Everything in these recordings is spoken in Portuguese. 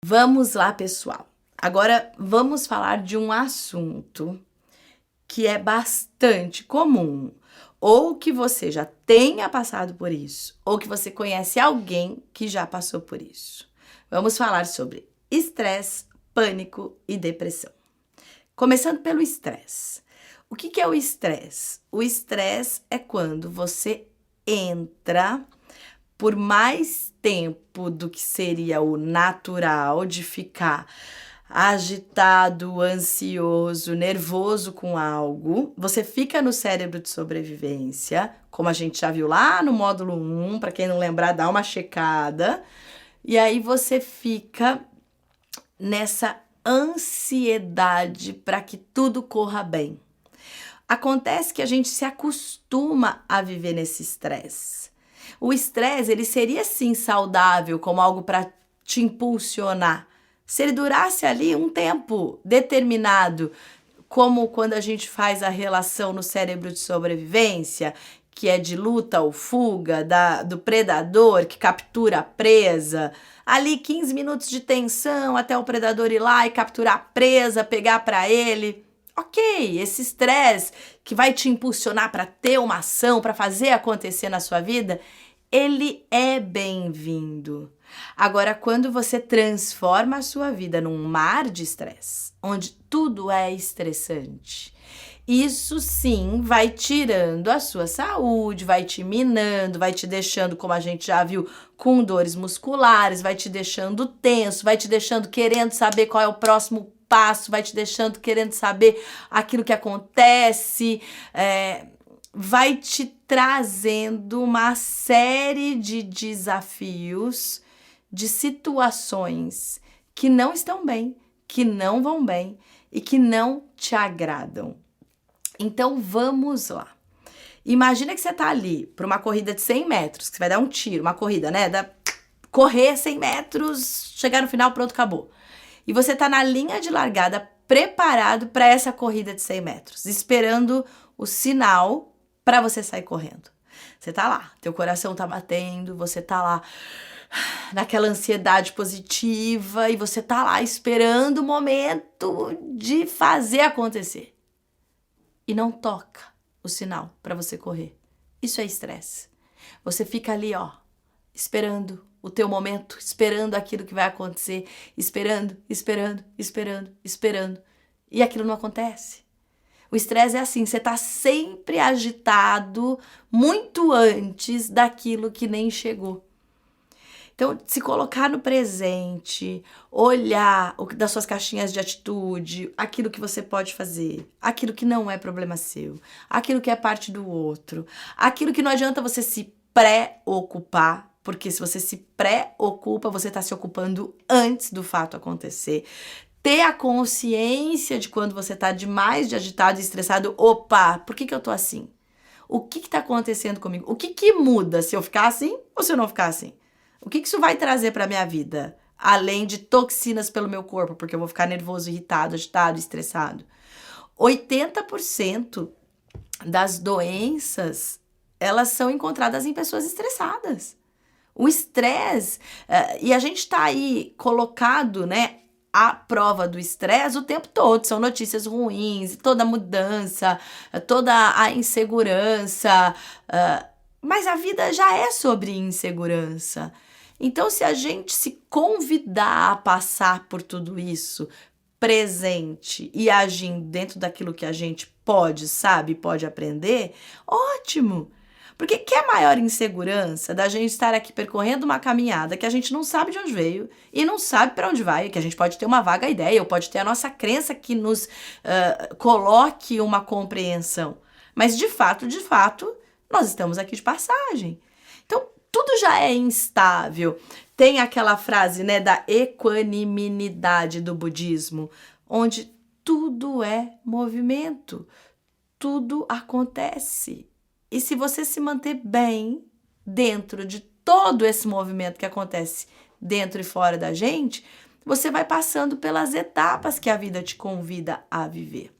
Vamos lá, pessoal. Agora vamos falar de um assunto que é bastante comum, ou que você já tenha passado por isso, ou que você conhece alguém que já passou por isso. Vamos falar sobre estresse, pânico e depressão. Começando pelo estresse. O que é o estresse? O estresse é quando você entra por mais tempo do que seria o natural de ficar agitado, ansioso, nervoso com algo, você fica no cérebro de sobrevivência, como a gente já viu lá no módulo 1, para quem não lembrar, dá uma checada, e aí você fica nessa ansiedade para que tudo corra bem. Acontece que a gente se acostuma a viver nesse estresse. O estresse, ele seria sim saudável como algo para te impulsionar, se ele durasse ali um tempo determinado, como quando a gente faz a relação no cérebro de sobrevivência, que é de luta ou fuga, do predador que captura a presa, ali 15 minutos de tensão até o predador ir lá e capturar a presa, pegar para ele. Ok, esse estresse que vai te impulsionar para ter uma ação, para fazer acontecer na sua vida, ele é bem-vindo. Agora, quando você transforma a sua vida num mar de estresse, onde tudo é estressante, isso sim vai tirando a sua saúde, vai te minando, vai te deixando, como a gente já viu, com dores musculares, vai te deixando tenso, vai te deixando querendo saber qual é o próximo passo, vai te deixando querendo saber aquilo que acontece, vai te trazendo uma série de desafios, de situações que não estão bem, que não vão bem e que não te agradam. Então vamos lá. Imagina que você tá ali para uma corrida de 100 metros, que você vai dar um tiro, uma corrida, né? Correr 100 metros, chegar no final, pronto, acabou. E você tá na linha de largada, preparado para essa corrida de 100 metros, esperando o sinal para você sair correndo. Você tá lá, teu coração tá batendo, você tá lá naquela ansiedade positiva e você tá lá esperando o momento de fazer acontecer. E não toca o sinal para você correr. Isso é estresse. Você fica ali, ó, esperando o teu momento, esperando aquilo que vai acontecer, esperando. E aquilo não acontece. O estresse é assim, você tá sempre agitado muito antes daquilo que nem chegou. Então, se colocar no presente, olhar das suas caixinhas de atitude, aquilo que você pode fazer, aquilo que não é problema seu, aquilo que é parte do outro, aquilo que não adianta você se preocupar, porque se você se preocupa, você está se ocupando antes do fato acontecer. Ter a consciência de quando você está demais de agitado e estressado, opa, por que eu tô assim? O que está acontecendo comigo? O que muda se eu ficar assim ou se eu não ficar assim? O que isso vai trazer para minha vida? Além de toxinas pelo meu corpo, porque eu vou ficar nervoso, irritado, agitado, estressado. 80% das doenças, elas são encontradas em pessoas estressadas. O estresse, e a gente está aí colocado, né, à prova do estresse o tempo todo. São notícias ruins, toda mudança, toda a insegurança, mas a vida já é sobre insegurança. Então, se a gente se convidar a passar por tudo isso presente e agindo dentro daquilo que a gente pode, sabe, pode aprender, ótimo! Porque que é a maior insegurança da gente estar aqui percorrendo uma caminhada que a gente não sabe de onde veio e não sabe para onde vai, que a gente pode ter uma vaga ideia ou pode ter a nossa crença que nos coloque uma compreensão. Mas, de fato, nós estamos aqui de passagem. Então, tudo já é instável. Tem aquela frase, né, da equanimidade do budismo, onde tudo é movimento, tudo acontece. E se você se manter bem dentro de todo esse movimento que acontece dentro e fora da gente, você vai passando pelas etapas que a vida te convida a viver.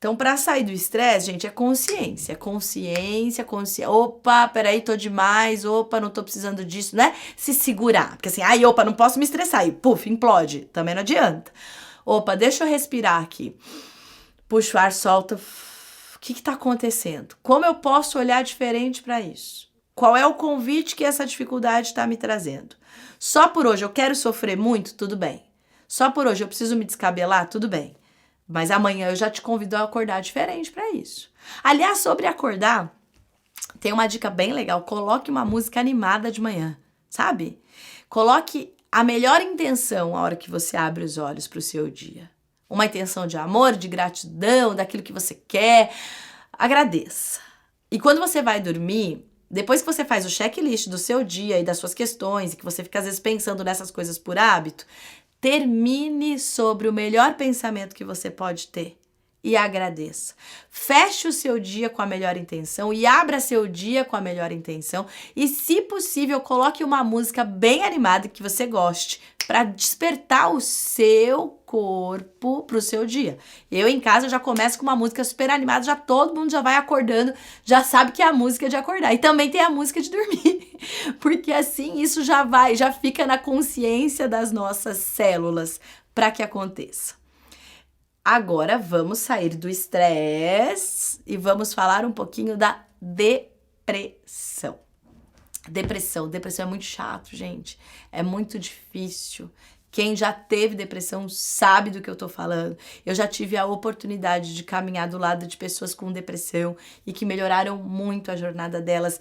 Então, para sair do estresse, gente, é consciência. Consciência, consciência. Opa, peraí, tô demais. Opa, não tô precisando disso, né? Se segurar. Porque assim, ai, opa, não posso me estressar. E puf, implode. Também não adianta. Opa, deixa eu respirar aqui. Puxa o ar, solta. O que tá acontecendo? Como eu posso olhar diferente para isso? Qual é o convite que essa dificuldade está me trazendo? Só por hoje eu quero sofrer muito? Tudo bem. Só por hoje eu preciso me descabelar? Tudo bem. Mas amanhã eu já te convido a acordar diferente para isso. Aliás, sobre acordar, tem uma dica bem legal. Coloque uma música animada de manhã, sabe? Coloque a melhor intenção a hora que você abre os olhos para o seu dia. Uma intenção de amor, de gratidão, daquilo que você quer. Agradeça. E quando você vai dormir, depois que você faz o checklist do seu dia e das suas questões, e que você fica às vezes pensando nessas coisas por hábito, termine sobre o melhor pensamento que você pode ter e agradeça. Feche o seu dia com a melhor intenção e abra seu dia com a melhor intenção e, se possível, coloque uma música bem animada que você goste para despertar o seu corpo para o seu dia. Eu em casa já começo com uma música super animada, já todo mundo já vai acordando, já sabe que é a música de acordar. E também tem a música de dormir, porque assim isso já fica na consciência das nossas células para que aconteça. Agora vamos sair do estresse e vamos falar um pouquinho da depressão. Depressão é muito chato, gente. É muito difícil. Quem já teve depressão sabe do que eu tô falando. Eu já tive a oportunidade de caminhar do lado de pessoas com depressão e que melhoraram muito a jornada delas.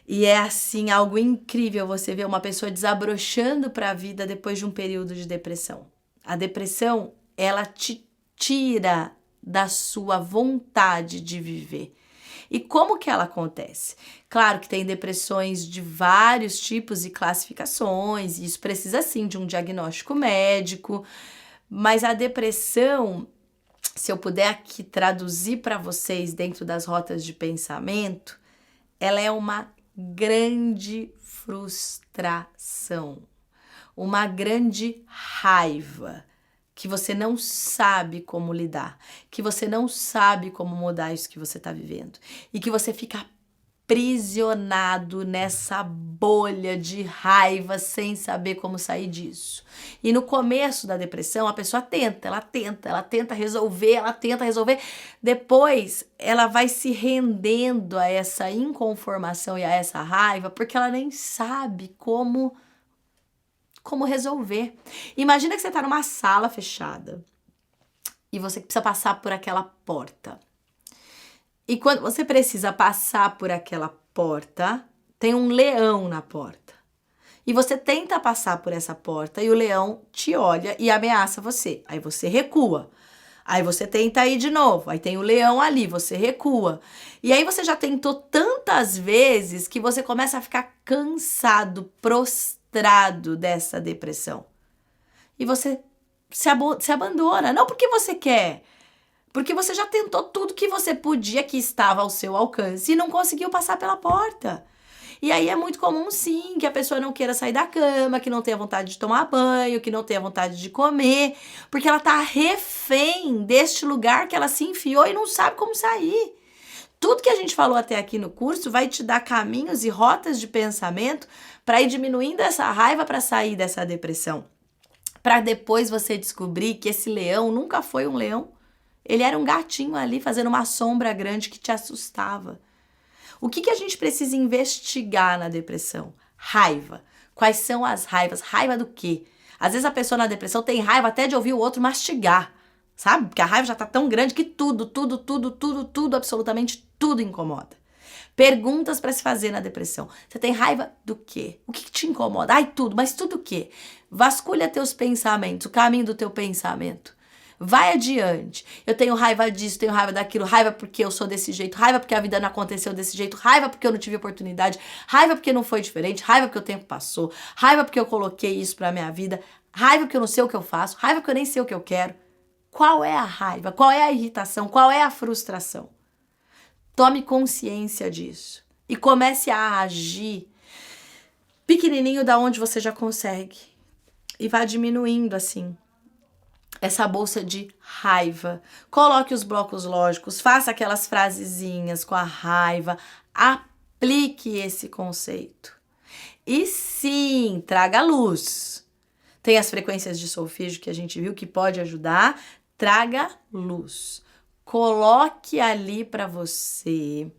E é assim, algo incrível você ver uma pessoa desabrochando para a vida depois de um período de depressão. A depressão, ela te tira da sua vontade de viver. E como que ela acontece? Claro que tem depressões de vários tipos e classificações, e isso precisa sim de um diagnóstico médico, mas a depressão, se eu puder aqui traduzir para vocês dentro das rotas de pensamento, ela é uma grande frustração, uma grande raiva, que você não sabe como lidar, que você não sabe como mudar isso que você está vivendo e que você fica aprisionado nessa bolha de raiva sem saber como sair disso. E no começo da depressão, a pessoa tenta resolver, depois ela vai se rendendo a essa inconformação e a essa raiva porque ela nem sabe como resolver. Imagina que você está numa sala fechada e você precisa passar por aquela porta. E quando você precisa passar por aquela porta, tem um leão na porta. E você tenta passar por essa porta e o leão te olha e ameaça você. Aí você recua. Aí você tenta ir de novo. Aí tem o leão ali, você recua. E aí você já tentou tantas vezes que você começa a ficar cansado, prostrado dessa depressão. E você se abandona. Não porque você quer, porque você já tentou tudo que você podia, que estava ao seu alcance, e não conseguiu passar pela porta. E aí é muito comum, sim, que a pessoa não queira sair da cama, que não tenha vontade de tomar banho, que não tenha vontade de comer, porque ela tá refém deste lugar que ela se enfiou e não sabe como sair. Tudo que a gente falou até aqui no curso vai te dar caminhos e rotas de pensamento para ir diminuindo essa raiva para sair dessa depressão. Para depois você descobrir que esse leão nunca foi um leão. Ele era um gatinho ali fazendo uma sombra grande que te assustava. O que a gente precisa investigar na depressão? Raiva. Quais são as raivas? Raiva do quê? Às vezes a pessoa na depressão tem raiva até de ouvir o outro mastigar, sabe? Porque a raiva já tá tão grande que tudo, absolutamente tudo incomoda. Perguntas para se fazer na depressão. Você tem raiva do quê? O que te incomoda? Ai, tudo, mas tudo o quê? Vasculha teus pensamentos, o caminho do teu pensamento. Vai adiante. Eu tenho raiva disso, tenho raiva daquilo, raiva porque eu sou desse jeito, raiva porque a vida não aconteceu desse jeito, raiva porque eu não tive oportunidade, raiva porque não foi diferente, raiva porque o tempo passou, raiva porque eu coloquei isso pra minha vida, raiva porque eu não sei o que eu faço, raiva porque eu nem sei o que eu quero. Qual é a raiva? Qual é a irritação? Qual é a frustração? Tome consciência disso e comece a agir pequenininho da onde você já consegue e vá diminuindo assim essa bolsa de raiva. Coloque os blocos lógicos, faça aquelas frasezinhas com a raiva, aplique esse conceito. E sim, traga luz. Tem as frequências de solfejo que a gente viu que pode ajudar. Traga luz. Coloque ali para você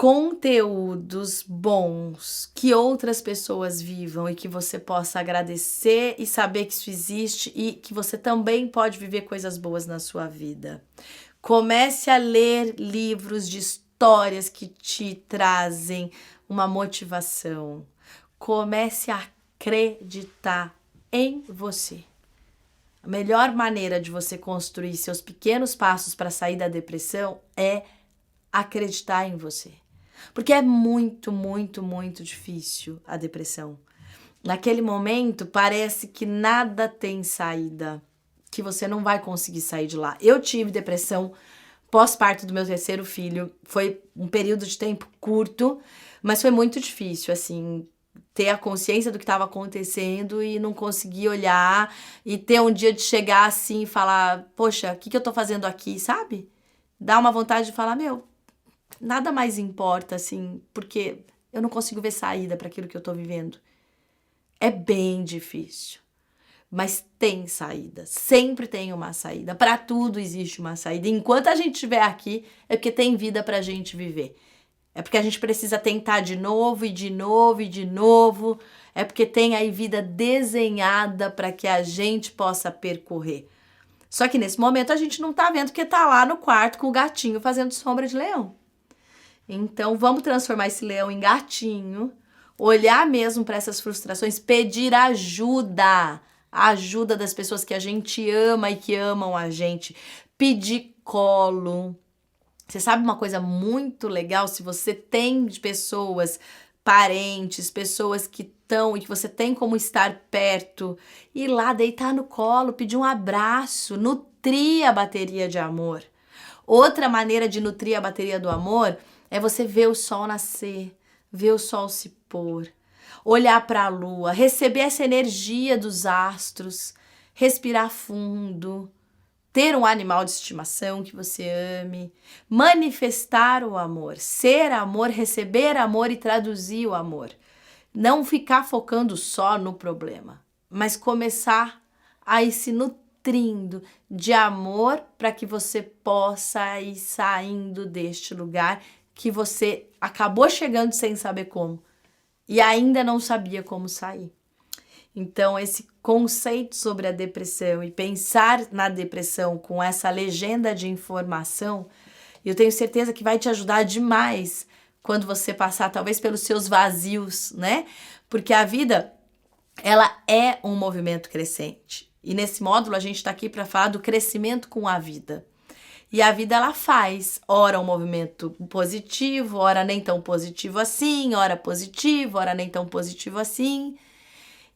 conteúdos bons, que outras pessoas vivam e que você possa agradecer e saber que isso existe e que você também pode viver coisas boas na sua vida. Comece a ler livros de histórias que te trazem uma motivação. Comece a acreditar em você. A melhor maneira de você construir seus pequenos passos para sair da depressão é acreditar em você. Porque é muito, muito, muito difícil a depressão. Naquele momento, parece que nada tem saída, que você não vai conseguir sair de lá. Eu tive depressão pós-parto do meu terceiro filho. Foi um período de tempo curto, mas foi muito difícil, assim, ter a consciência do que estava acontecendo e não conseguir olhar e ter um dia de chegar assim e falar, poxa, o que eu tô fazendo aqui, sabe? Dá uma vontade de falar, nada mais importa, assim, porque eu não consigo ver saída para aquilo que eu tô vivendo. É bem difícil, mas tem saída, sempre tem uma saída, para tudo existe uma saída. Enquanto a gente estiver aqui, é porque tem vida pra gente viver. É porque a gente precisa tentar de novo e de novo e de novo. É porque tem aí vida desenhada para que a gente possa percorrer. Só que nesse momento a gente não tá vendo porque tá lá no quarto com o gatinho fazendo sombra de leão. Então vamos transformar esse leão em gatinho, olhar mesmo para essas frustrações, pedir ajuda, a ajuda das pessoas que a gente ama e que amam a gente, pedir colo. Você sabe uma coisa muito legal? Se você tem de pessoas, parentes, pessoas que estão e que você tem como estar perto, ir lá, deitar no colo, pedir um abraço, nutrir a bateria de amor. Outra maneira de nutrir a bateria do amor é você ver o sol nascer, ver o sol se pôr, olhar para a lua, receber essa energia dos astros, respirar fundo, ter um animal de estimação que você ame, manifestar o amor, ser amor, receber amor e traduzir o amor. Não ficar focando só no problema, mas começar a ir se nutrindo de amor para que você possa ir saindo deste lugar que você acabou chegando sem saber como e ainda não sabia como sair. Então, esse conceito sobre a depressão e pensar na depressão com essa legenda de informação, eu tenho certeza que vai te ajudar demais quando você passar, talvez, pelos seus vazios, né? Porque a vida, ela é um movimento crescente. E nesse módulo, a gente está aqui para falar do crescimento com a vida. E a vida, ela faz, ora um movimento positivo, ora nem tão positivo assim, ora positivo, ora nem tão positivo assim.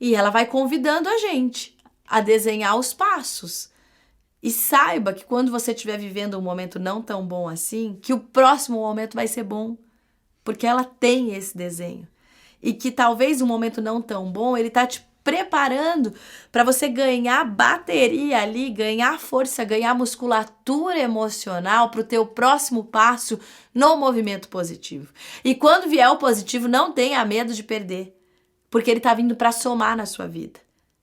E ela vai convidando a gente a desenhar os passos. E saiba que quando você estiver vivendo um momento não tão bom assim, que o próximo momento vai ser bom. Porque ela tem esse desenho. E que talvez um momento não tão bom, ele tá te preparando para você ganhar bateria ali, ganhar força, ganhar musculatura emocional para o teu próximo passo no movimento positivo. E quando vier o positivo, não tenha medo de perder. Porque ele está vindo para somar na sua vida.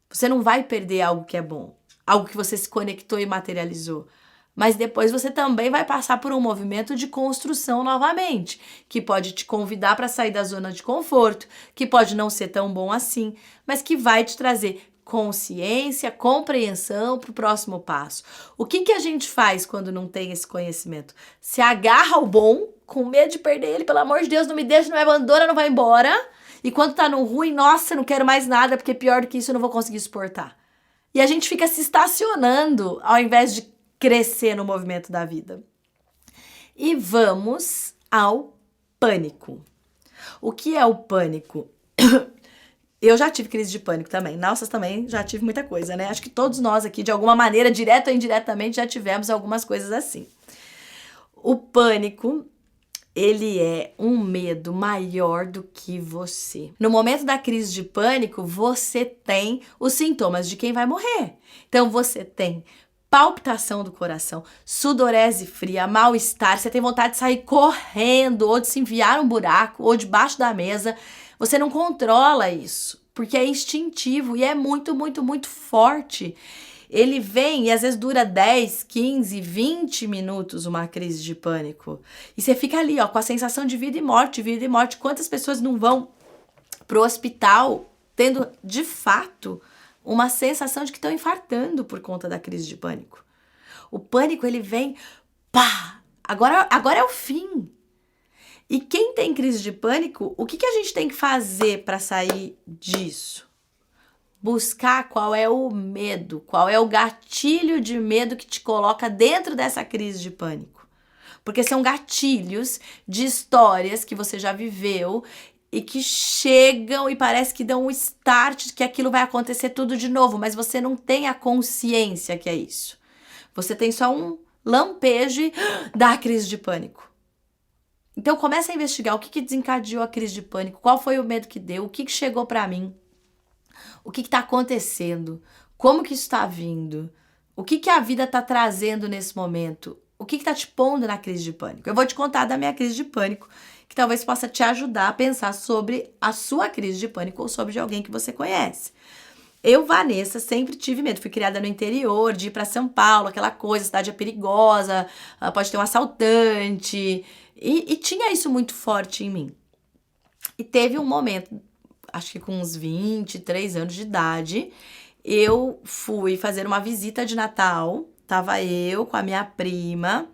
Você não vai perder algo que é bom, algo que você se conectou e materializou. Mas depois você também vai passar por um movimento de construção novamente, que pode te convidar para sair da zona de conforto, que pode não ser tão bom assim, mas que vai te trazer consciência, compreensão para o próximo passo. O que a gente faz quando não tem esse conhecimento? Se agarra ao bom, com medo de perder ele, pelo amor de Deus, não me deixa, não me abandona, não vai embora. E quando tá no ruim, nossa, não quero mais nada, porque pior do que isso eu não vou conseguir suportar. E a gente fica se estacionando ao invés de crescer no movimento da vida. E vamos ao pânico. O que é o pânico? Eu já tive crise de pânico também. Nossa, também já tive muita coisa, né? Acho que todos nós aqui, de alguma maneira, direta ou indiretamente, já tivemos algumas coisas assim. O pânico ele é um medo maior do que você. No momento da crise de pânico, você tem os sintomas de quem vai morrer. Então você tem palpitação do coração, sudorese fria, mal-estar, você tem vontade de sair correndo, ou de se enfiar num buraco, ou debaixo da mesa. Você não controla isso, porque é instintivo e é muito, muito, muito forte. Ele vem e às vezes dura 10, 15, 20 minutos uma crise de pânico. E você fica ali, ó, com a sensação de vida e morte, vida e morte. Quantas pessoas não vão pro hospital tendo, de fato, uma sensação de que estão infartando por conta da crise de pânico? O pânico, ele vem, pá, agora é o fim. E quem tem crise de pânico, o que a gente tem que fazer para sair disso? Buscar qual é o medo, qual é o gatilho de medo que te coloca dentro dessa crise de pânico. Porque são gatilhos de histórias que você já viveu e que chegam e parece que dão um start, que aquilo vai acontecer tudo de novo, mas você não tem a consciência que é isso. Você tem só um lampejo e dá a crise de pânico. Então começa a investigar o que desencadeou a crise de pânico, qual foi o medo que deu, o que chegou para mim. O que está acontecendo? Como que isso está vindo? O que a vida está trazendo nesse momento? O que está te pondo na crise de pânico? Eu vou te contar da minha crise de pânico, que talvez possa te ajudar a pensar sobre a sua crise de pânico ou sobre de alguém que você conhece. Eu, Vanessa, sempre tive medo. Fui criada no interior, de ir para São Paulo, aquela coisa, a cidade é perigosa, pode ter um assaltante. E tinha isso muito forte em mim. E teve um momento, acho que com uns 23 anos de idade, eu fui fazer uma visita de Natal. Tava eu com a minha prima,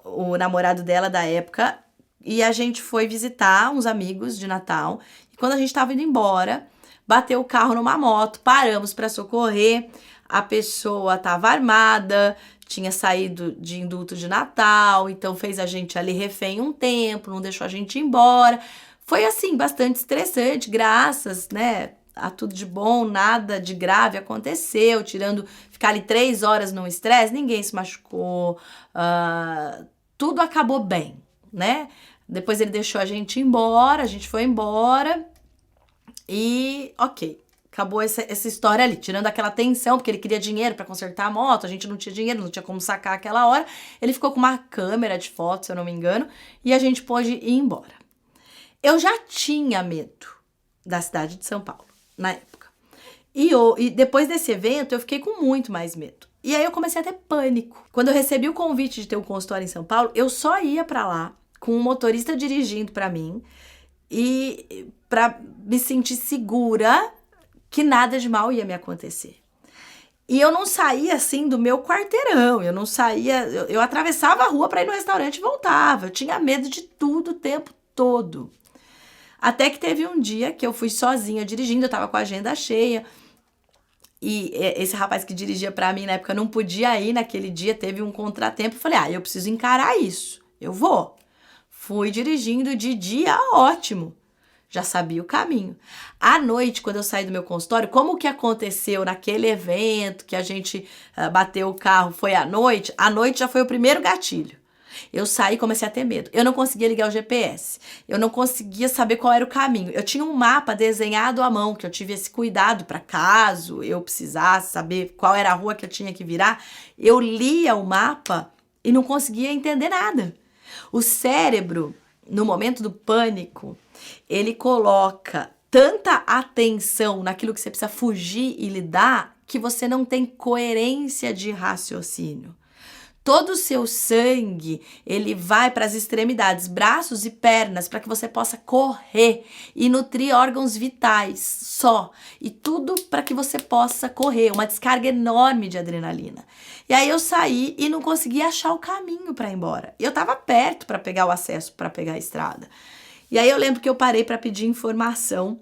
o namorado dela da época, e a gente foi visitar uns amigos de Natal. E quando a gente tava indo embora, bateu o carro numa moto, paramos para socorrer. A pessoa tava armada, tinha saído de indulto de Natal, então fez a gente ali refém um tempo, não deixou a gente ir embora. Foi assim, bastante estressante, graças, né, a tudo de bom, nada de grave aconteceu, tirando ficar ali 3 horas num estresse, ninguém se machucou, tudo acabou bem, né? Depois ele deixou a gente ir embora, a gente foi embora e ok, acabou essa história ali, tirando aquela tensão, porque ele queria dinheiro para consertar a moto, a gente não tinha dinheiro, não tinha como sacar aquela hora, ele ficou com uma câmera de foto, se eu não me engano, e a gente pôde ir embora. Eu já tinha medo da cidade de São Paulo, na época. E depois desse evento, eu fiquei com muito mais medo. E aí eu comecei a ter pânico. Quando eu recebi o convite de ter um consultório em São Paulo, eu só ia pra lá com um motorista dirigindo pra mim e pra me sentir segura que nada de mal ia me acontecer. E eu não saía assim do meu quarteirão, eu não saía, eu atravessava a rua pra ir no restaurante e voltava. Eu tinha medo de tudo o tempo todo. Até que teve um dia que eu fui sozinha dirigindo, eu tava com a agenda cheia. E esse rapaz que dirigia pra mim na época não podia ir naquele dia, teve um contratempo. Eu falei, eu preciso encarar isso, eu vou. Fui dirigindo de dia, ótimo. Já sabia o caminho. À noite, quando eu saí do meu consultório, como que aconteceu naquele evento que a gente bateu o carro, foi à noite já foi o primeiro gatilho. Eu saí e comecei a ter medo. Eu não conseguia ligar o GPS. Eu não conseguia saber qual era o caminho. Eu tinha um mapa desenhado à mão, que eu tive esse cuidado para caso eu precisasse saber qual era a rua que eu tinha que virar. Eu lia o mapa e não conseguia entender nada. O cérebro, no momento do pânico, ele coloca tanta atenção naquilo que você precisa fugir e lidar que você não tem coerência de raciocínio. Todo o seu sangue, ele vai para as extremidades, braços e pernas, para que você possa correr e nutrir órgãos vitais só. E tudo para que você possa correr, uma descarga enorme de adrenalina. E aí eu saí e não conseguia achar o caminho para ir embora. Eu estava perto para pegar o acesso, para pegar a estrada. E aí eu lembro que eu parei para pedir informação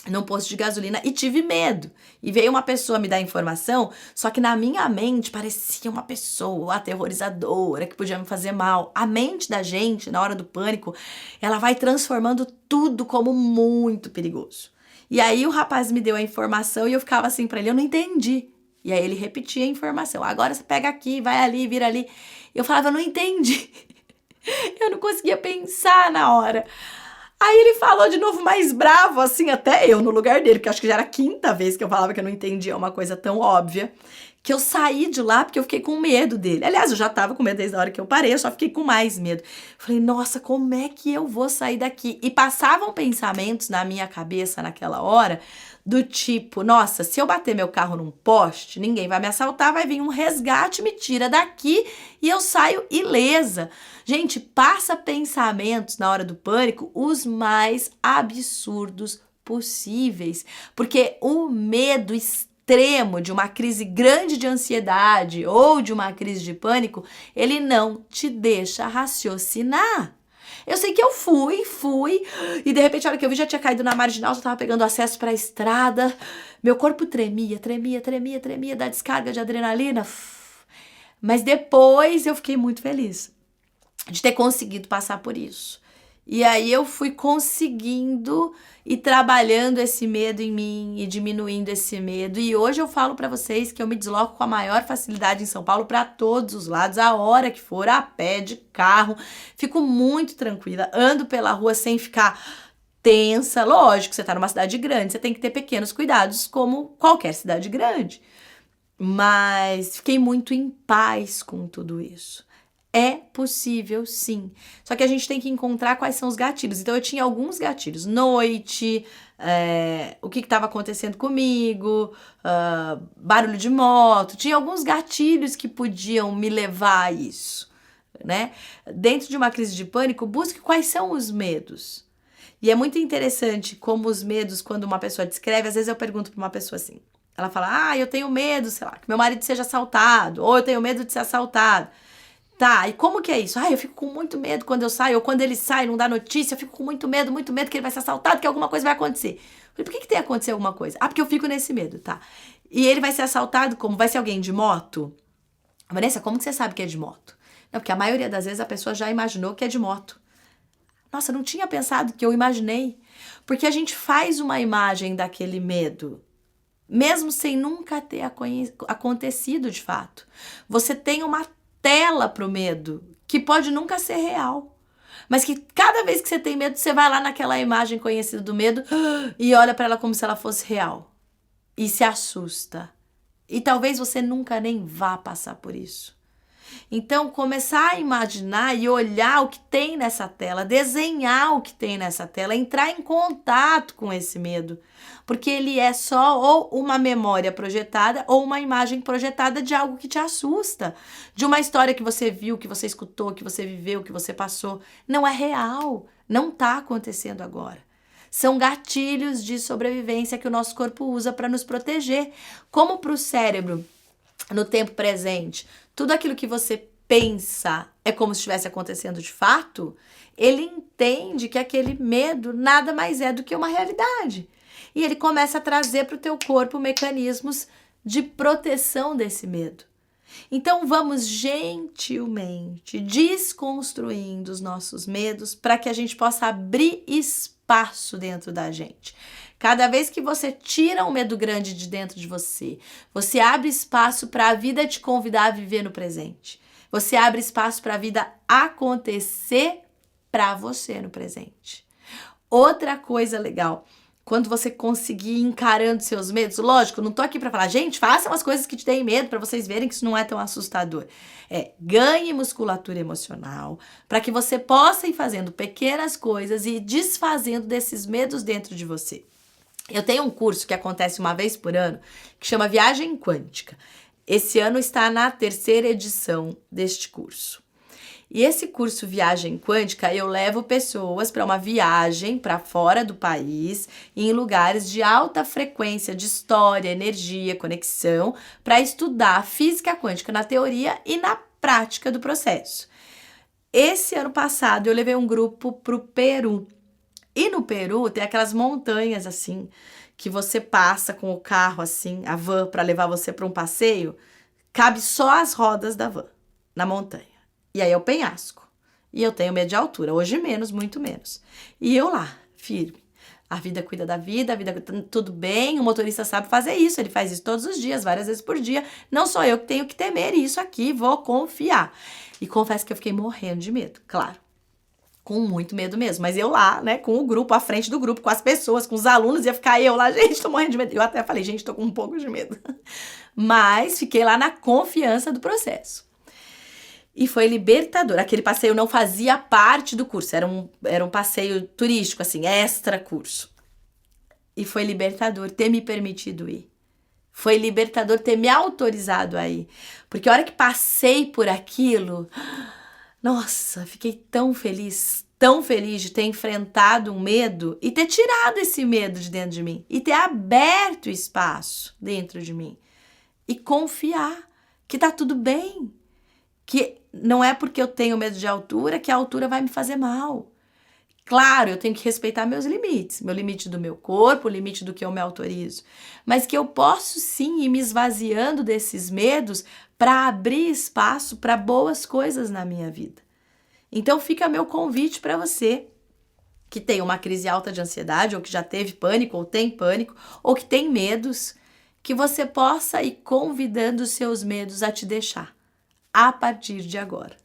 num posto de gasolina e tive medo. E veio uma pessoa me dar informação, só que na minha mente parecia uma pessoa aterrorizadora que podia me fazer mal. A mente da gente, na hora do pânico, ela vai transformando tudo como muito perigoso. E aí o rapaz me deu a informação e eu ficava assim pra ele, eu não entendi. E aí ele repetia a informação. Agora você pega aqui, vai ali, vira ali. Eu falava, eu não entendi. Eu não conseguia pensar na hora. Aí ele falou de novo mais bravo, assim, até eu no lugar dele, porque eu acho que já era a quinta vez que eu falava que eu não entendia uma coisa tão óbvia, que eu saí de lá porque eu fiquei com medo dele. Aliás, eu já tava com medo desde a hora que eu parei, eu só fiquei com mais medo. Falei, nossa, como é que eu vou sair daqui? E passavam pensamentos na minha cabeça naquela hora, do tipo, nossa, se eu bater meu carro num poste, ninguém vai me assaltar, vai vir um resgate, me tira daqui e eu saio ilesa. Gente, passa pensamentos na hora do pânico os mais absurdos possíveis, porque o medo extremo de uma crise grande de ansiedade ou de uma crise de pânico, ele não te deixa raciocinar. Eu sei que eu fui, e de repente, a hora que eu vi, já tinha caído na marginal, já tava pegando acesso para a estrada, meu corpo tremia da descarga de adrenalina, mas depois eu fiquei muito feliz de ter conseguido passar por isso. E aí eu fui conseguindo e trabalhando esse medo em mim e diminuindo esse medo. E hoje eu falo para vocês que eu me desloco com a maior facilidade em São Paulo para todos os lados, a hora que for, a pé, de carro. Fico muito tranquila, ando pela rua sem ficar tensa. Lógico, você tá numa cidade grande, você tem que ter pequenos cuidados como qualquer cidade grande. Mas fiquei muito em paz com tudo isso. É possível, sim. Só que a gente tem que encontrar quais são os gatilhos. Então, eu tinha alguns gatilhos. Noite, o que estava acontecendo comigo, barulho de moto. Tinha alguns gatilhos que podiam me levar a isso, né? Dentro de uma crise de pânico, busque quais são os medos. E é muito interessante como os medos, quando uma pessoa descreve, às vezes eu pergunto para uma pessoa assim. Ela fala, eu tenho medo, sei lá, que meu marido seja assaltado. Ou eu tenho medo de ser assaltado. Tá, e como que é isso? Eu fico com muito medo quando eu saio, ou quando ele sai, não dá notícia, eu fico com muito medo que ele vai ser assaltado, que alguma coisa vai acontecer. Falei, por que tem que acontecer alguma coisa? Porque eu fico nesse medo, tá. E ele vai ser assaltado como? Vai ser alguém de moto? Vanessa, como que você sabe que é de moto? Não, porque a maioria das vezes a pessoa já imaginou que é de moto. Nossa, não tinha pensado que eu imaginei. Porque a gente faz uma imagem daquele medo, mesmo sem nunca ter acontecido de fato. Você tem uma tela pro medo, que pode nunca ser real. Mas que cada vez que você tem medo, você vai lá naquela imagem conhecida do medo e olha para ela como se ela fosse real. E se assusta. E talvez você nunca nem vá passar por isso. Então, começar a imaginar e olhar o que tem nessa tela, desenhar o que tem nessa tela, entrar em contato com esse medo. Porque ele é só ou uma memória projetada ou uma imagem projetada de algo que te assusta. De uma história que você viu, que você escutou, que você viveu, que você passou. Não é real. Não está acontecendo agora. São gatilhos de sobrevivência que o nosso corpo usa para nos proteger. Como para o cérebro, no tempo presente, tudo aquilo que você pensa é como se estivesse acontecendo de fato, ele entende que aquele medo nada mais é do que uma realidade. E ele começa a trazer para o teu corpo mecanismos de proteção desse medo. Então vamos gentilmente desconstruindo os nossos medos para que a gente possa abrir espaço dentro da gente. Cada vez que você tira um medo grande de dentro de você, você abre espaço para a vida te convidar a viver no presente. Você abre espaço para a vida acontecer para você no presente. Outra coisa legal, quando você conseguir ir encarando seus medos, lógico, não tô aqui para falar, gente, façam as coisas que te deem medo para vocês verem que isso não é tão assustador. Ganhe musculatura emocional para que você possa ir fazendo pequenas coisas e desfazendo desses medos dentro de você. Eu tenho um curso que acontece uma vez por ano, que chama Viagem Quântica. Esse ano está na 3ª edição deste curso. E esse curso Viagem Quântica, eu levo pessoas para uma viagem para fora do país, em lugares de alta frequência de história, energia, conexão, para estudar física quântica na teoria e na prática do processo. Esse ano passado eu levei um grupo para o Peru. E no Peru tem aquelas montanhas assim, que você passa com o carro assim, a van, para levar você para um passeio, cabe só as rodas da van na montanha. E aí é o penhasco. E eu tenho medo de altura, hoje menos, muito menos. E eu lá, firme. A vida cuida da vida, a vida tudo bem, o motorista sabe fazer isso, ele faz isso todos os dias, várias vezes por dia. Não sou eu que tenho que temer isso aqui, vou confiar. E confesso que eu fiquei morrendo de medo, claro. Com muito medo mesmo, mas eu lá, né, com o grupo, à frente do grupo, com as pessoas, com os alunos, ia ficar eu lá, gente, tô morrendo de medo. Eu até falei, gente, tô com um pouco de medo. Mas fiquei lá na confiança do processo. E foi libertador. Aquele passeio não fazia parte do curso, era um passeio turístico, assim, extra curso. E foi libertador ter me permitido ir. Foi libertador ter me autorizado a ir. Porque a hora que passei por aquilo, nossa, fiquei tão feliz de ter enfrentado um medo e ter tirado esse medo de dentro de mim. E ter aberto espaço dentro de mim. E confiar que tá tudo bem. Que não é porque eu tenho medo de altura que a altura vai me fazer mal. Claro, eu tenho que respeitar meus limites, meu limite do meu corpo, o limite do que eu me autorizo, mas que eu posso sim ir me esvaziando desses medos para abrir espaço para boas coisas na minha vida. Então fica meu convite para você que tem uma crise alta de ansiedade, ou que já teve pânico, ou tem pânico, ou que tem medos, que você possa ir convidando os seus medos a te deixar a partir de agora.